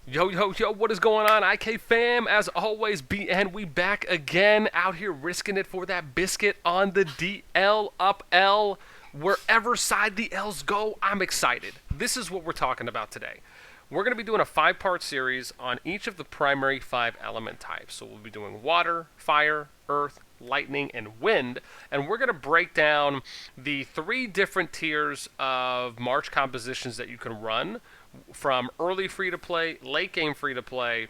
Yo, yo, yo, what is going on, IK fam? As always, BN, we back again, out here risking it for that biscuit on the DL up L. Wherever side the L's go, I'm excited. This is what we're talking about today. We're going to be doing a 5-part series on each of the primary 5 element types. So we'll be doing water, fire, earth, lightning, and wind. And we're going to break down the 3 different tiers of March compositions that you can run, from early free-to-play, late game free-to-play,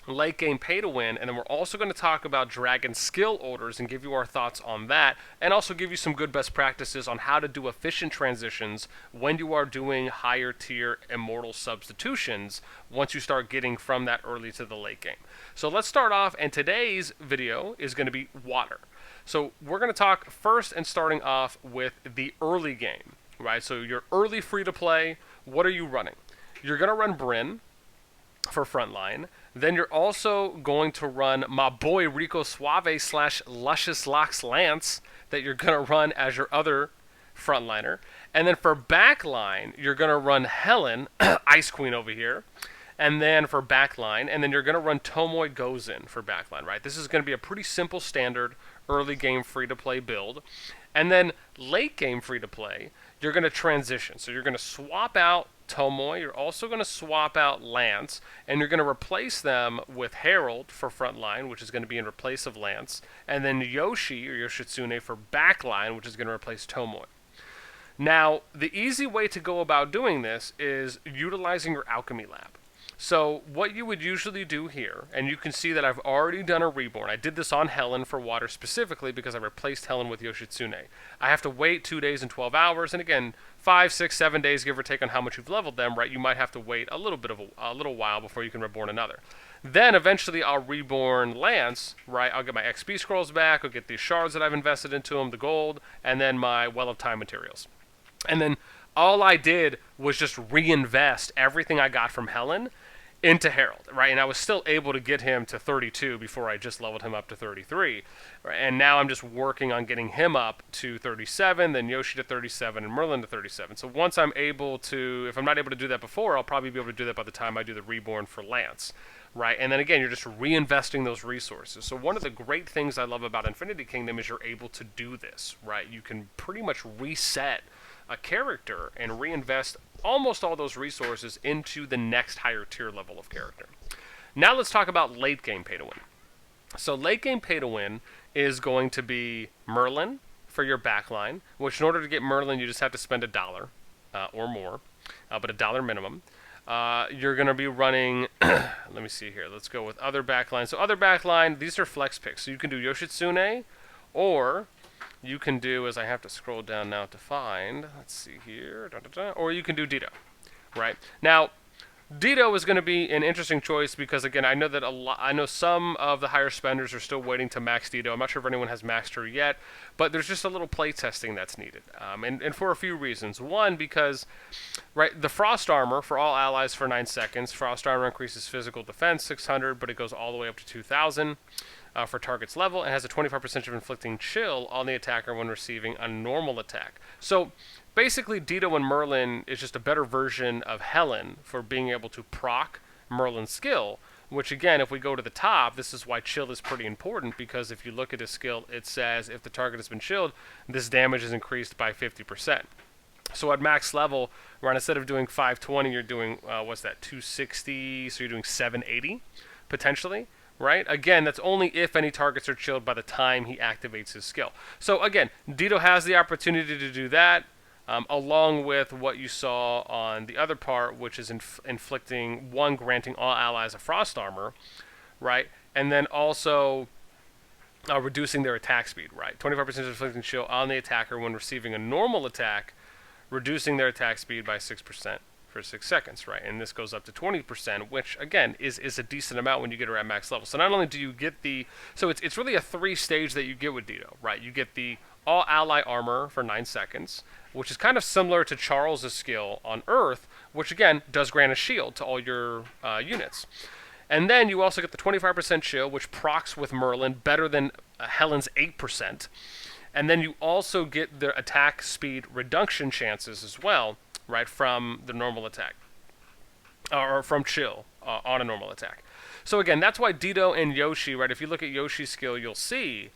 late game pay to win, and then we're also going to talk about dragon skill orders and give you our thoughts on that, and also give you some good best practices on how to do efficient transitions when you are doing higher tier immortal substitutions once you start getting from that early to the late game. So let's start off, and today's video is going to be water. So we're going to talk first and starting off with the early game, right? So your early free to play, what are you running? You're going to run Bryn for frontline. Then you're also going to run my boy Rico Suave / Luscious Locks Lance that you're going to run as your other frontliner. And then for backline, you're going to run Helen, Ice Queen over here. And then for backline, and then you're going to run Tomoe Gozen for backline, right? This is going to be a pretty simple standard early game free-to-play build. And then late game free-to-play, you're going to transition. So you're going to swap out Tomoe, you're also going to swap out Lance, and you're going to replace them with Herald for frontline, which is going to be in place of Lance, and then Yoshi, or Yoshitsune, for backline, which is going to replace Tomoe. Now, the easy way to go about doing this is utilizing your Alchemy Lab. So what you would usually do here, and you can see that I've already done a reborn. I did this on Helen for water specifically because I replaced Helen with Yoshitsune. I have to wait 2 days and 12 hours, and again, 5, 6, 7 days, give or take on how much you've leveled them, right? You might have to wait a little bit of a little while before you can reborn another. Then eventually I'll reborn Lance, right? I'll get my XP scrolls back, I'll get these shards that I've invested into them, the gold, and then my Well of Time materials. And then all I did was just reinvest everything I got from Helen into Herald, right? And I was still able to get him to 32 before I just leveled him up to 33. Right? And now I'm just working on getting him up to 37, then Yoshi to 37, and Merlin to 37. So once I'm able to, if I'm not able to do that before, I'll probably be able to do that by the time I do the reborn for Lance, right? And then again, you're just reinvesting those resources. So one of the great things I love about Infinity Kingdom is you're able to do this, right? You can pretty much reset a character and reinvest almost all those resources into the next higher tier level of character. Now let's talk about late game pay to win. So late game pay to win is going to be Merlin for your backline, which in order to get Merlin you just have to spend $1 or more, but $1 minimum. You're going to be running, let me see here, let's go with other backline. So other backline, these are flex picks. So you can do Yoshitsune, or you can do, as I have to scroll down now to find, let's see here, or you can do Dido, right? Now, Dido is going to be an interesting choice because, again, I know that I know some of the higher spenders are still waiting to max Dido. I'm not sure if anyone has maxed her yet, but there's just a little play testing that's needed, and for a few reasons. One, because, right, the Frost Armor for all allies for 9 seconds. Frost Armor increases physical defense 600, but it goes all the way up to 2,000. For target's level, and has a 25% of inflicting chill on the attacker when receiving a normal attack. So basically Dido and Merlin is just a better version of Helen for being able to proc Merlin's skill, which again, if we go to the top, this is why chill is pretty important, because if you look at his skill, it says if the target has been chilled, this damage is increased by 50%. So at max level, where instead of doing 520, you're doing, what's that, 260, so you're doing 780, potentially. Right? Again, that's only if any targets are chilled by the time he activates his skill. So again, Dido has the opportunity to do that, along with what you saw on the other part, which is inflicting granting all allies a frost armor, right? And then also reducing their attack speed, right? 25% of inflicting chill on the attacker when receiving a normal attack, reducing their attack speed by 6%. For 6 seconds, right? And this goes up to 20%, which again is a decent amount when you get her at max level. So not only do you get so it's really a 3-stage that you get with Dido, right? You get the all ally armor for 9 seconds, which is kind of similar to Charles' skill on Earth, which again does grant a shield to all your units. And then you also get the 25% chill, which procs with Merlin better than Helen's 8%. And then you also get the attack speed reduction chances as well, right, from the normal attack, or from chill, on a normal attack. So again, that's why Dido and Yoshi, right, if you look at Yoshi's skill, you'll see,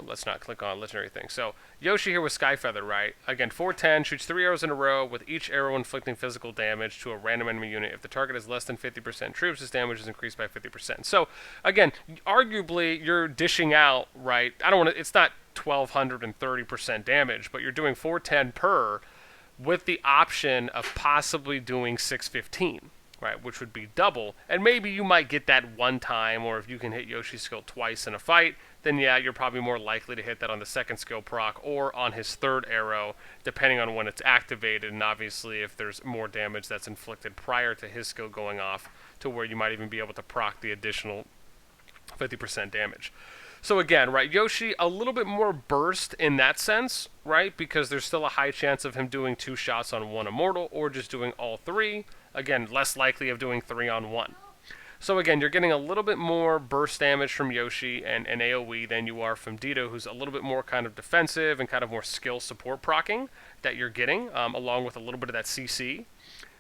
let's not click on legendary things. So Yoshi here with Skyfeather, right? Again, 410, shoots 3 arrows in a row, with each arrow inflicting physical damage to a random enemy unit. If the target is less than 50% troops, his damage is increased by 50%. So again, arguably, you're dishing out, right? I don't want to, it's not 1230% damage, but you're doing 410 per, with the option of possibly doing 615. Right, which would be double, and maybe you might get that one time, or if you can hit Yoshi's skill twice in a fight, then yeah, you're probably more likely to hit that on the second skill proc or on his third arrow, depending on when it's activated, and obviously if there's more damage that's inflicted prior to his skill going off, to where you might even be able to proc the additional 50% damage. So again, right, Yoshi, a little bit more burst in that sense, right, because there's still a high chance of him doing 2 shots on 1 immortal, or just doing all 3. Again, less likely of doing 3 on 1. So again, you're getting a little bit more burst damage from Yoshi and AoE than you are from Dido, who's a little bit more kind of defensive and kind of more skill support procking that you're getting, along with a little bit of that CC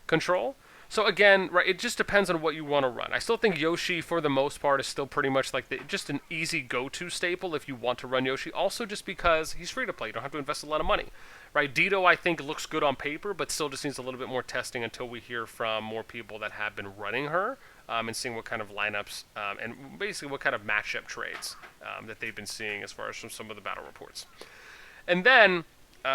control. So again, right, it just depends on what you want to run. I still think Yoshi, for the most part, is still pretty much like just an easy go-to staple if you want to run Yoshi. Also, just because he's free to play, you don't have to invest a lot of money, right? Dido, I think, looks good on paper, but still just needs a little bit more testing until we hear from more people that have been running her, and seeing what kind of lineups and basically what kind of matchup trades that they've been seeing as far as from some of the battle reports. And then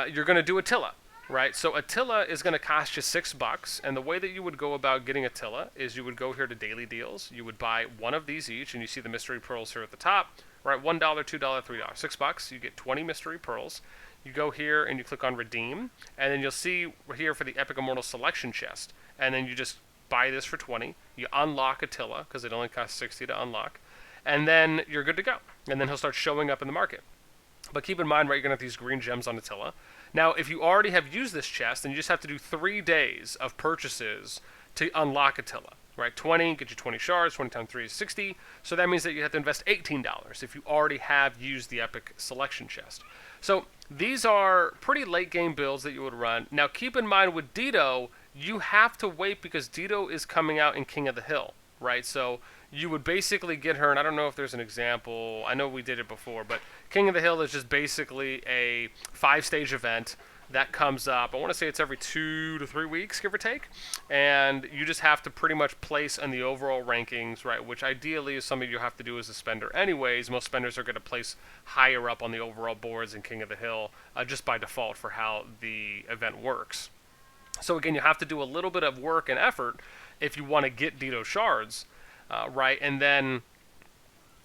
you're going to do Atila. Right, so Atila is going to cost you $6, and the way that you would go about getting Atila is you would go here to daily deals. You would buy one of these each, and you see the mystery pearls here at the top. Right, $1, $2, $3, $6. You get 20 mystery pearls. You go here and you click on redeem, and then you'll see here for the Epic Immortal Selection chest, and then you just buy this for 20. You unlock Atila because it only costs 60 to unlock, and then you're good to go. And then he'll start showing up in the market. But keep in mind, right, you're going to have these green gems on Atila. Now, if you already have used this chest, then you just have to do 3 days of purchases to unlock Atila. Right, 20, get you 20 shards, 20 times 3 is 60. So that means that you have to invest $18 if you already have used the Epic Selection chest. So these are pretty late game builds that you would run. Now, keep in mind with Dido, you have to wait because Dido is coming out in King of the Hill. Right, so you would basically get her, and I don't know if there's an example. I know we did it before, but King of the Hill is just basically a 5-stage event that comes up. I want to say it's every 2 to 3 weeks, give or take, and you just have to pretty much place in the overall rankings, right, which ideally is something you have to do as a spender anyways. Most spenders are going to place higher up on the overall boards in King of the Hill just by default for how the event works. So again, you have to do a little bit of work and effort if you want to get Dido shards, right? And then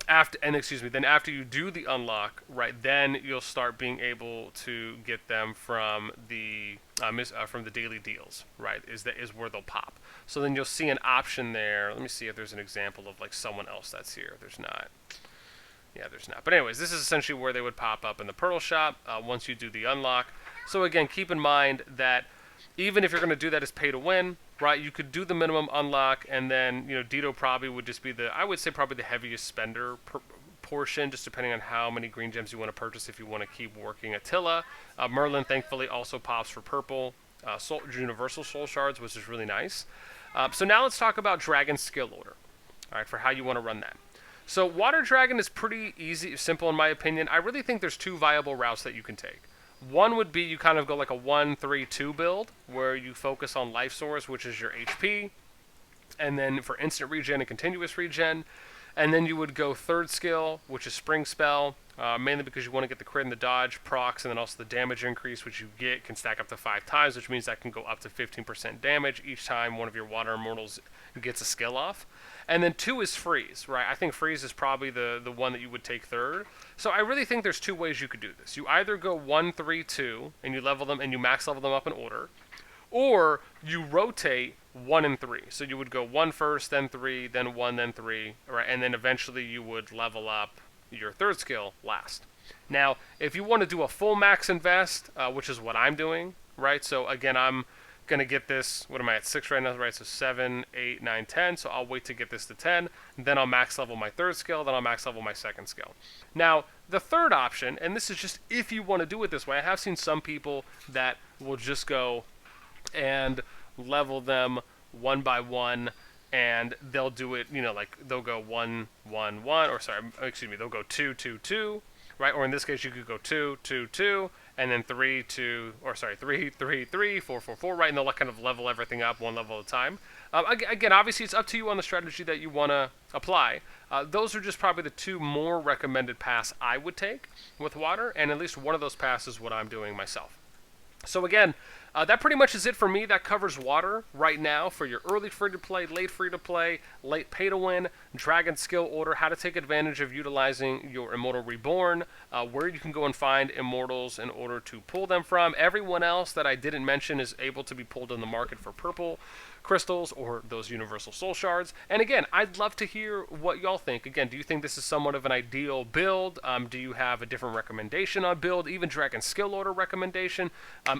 after you do the unlock, right, then you'll start being able to get them from the daily deals, right? Is where they'll pop. So then you'll see an option there. Let me see if there's an example of like someone else that's here. There's not. Yeah, there's not. But anyways, this is essentially where they would pop up in the Pearl Shop once you do the unlock. So again, keep in mind that even if you're going to do that as pay to win, right, you could do the minimum unlock, and then, you know, Dido probably would just be I would say probably the heaviest spender portion, just depending on how many green gems you want to purchase if you want to keep working Atila. Merlin, thankfully, also pops for purple universal soul shards, which is really nice. So now let's talk about Dragon skill order, all right, for how you want to run that. So Water Dragon is pretty easy, simple in my opinion. I really think there's 2 viable routes that you can take. One would be you kind of go like a 1-3-2 build, where you focus on life source, which is your HP, and then for instant regen and continuous regen, and then you would go 3rd skill, which is Spring Spell, mainly because you want to get the crit and the dodge procs, and then also the damage increase, which you get can stack up to 5 times, which means that can go up to 15% damage each time one of your water immortals gets a skill off. And then 2 is Freeze, right? I think Freeze is probably the one that you would take 3rd. So I really think there's 2 ways you could do this. You either go 1-3-2, and you level them, and you max level them up in order, or you rotate 1 and 3. So you would go 1 first, then 3, then 1, then 3, right? And then eventually you would level up your 3rd skill last. Now, if you want to do a full max invest, which is what I'm doing, right? So again, I'm going to get this, what am I at, 6 right now, right? So 7, 8, 9, 10. So I'll wait to get this to 10. Then I'll max level my 3rd skill. Then I'll max level my 2nd skill. Now, the 3rd option, and this is just if you want to do it this way, I have seen some people that will just go and level them one by one and they'll do it, like they'll go 1 1 1, or sorry, excuse me, they'll go 2 2 2, right? Or in this case, you could go 2 2 2, and then 3 2, or sorry, 3 3 3 4 4 4, right? And they'll kind of level everything up one level at a time. Again, obviously, it's up to you on the strategy that you want to apply. Those are just probably the two more recommended paths I would take with water, and at least one of those paths is what I'm doing myself. So again, that pretty much is it for me. That covers water right now for your early free-to-play, late free-to-play, late pay-to-win, Dragon skill order, how to take advantage of utilizing your Immortal Reborn, where you can go and find Immortals in order to pull them from. Everyone else that I didn't mention is able to be pulled in the market for purple crystals or those universal soul shards. And again, I'd love to hear what y'all think. Again, do you think this is somewhat of an ideal build? Do you have a different recommendation on build, even Dragon skill order recommendation?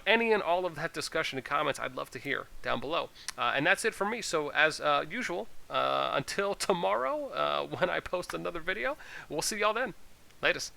Any and all of that discussion and comments, I'd love to hear down below. And that's it for me. So as usual, until tomorrow when I post another video, we'll see y'all then. Latest.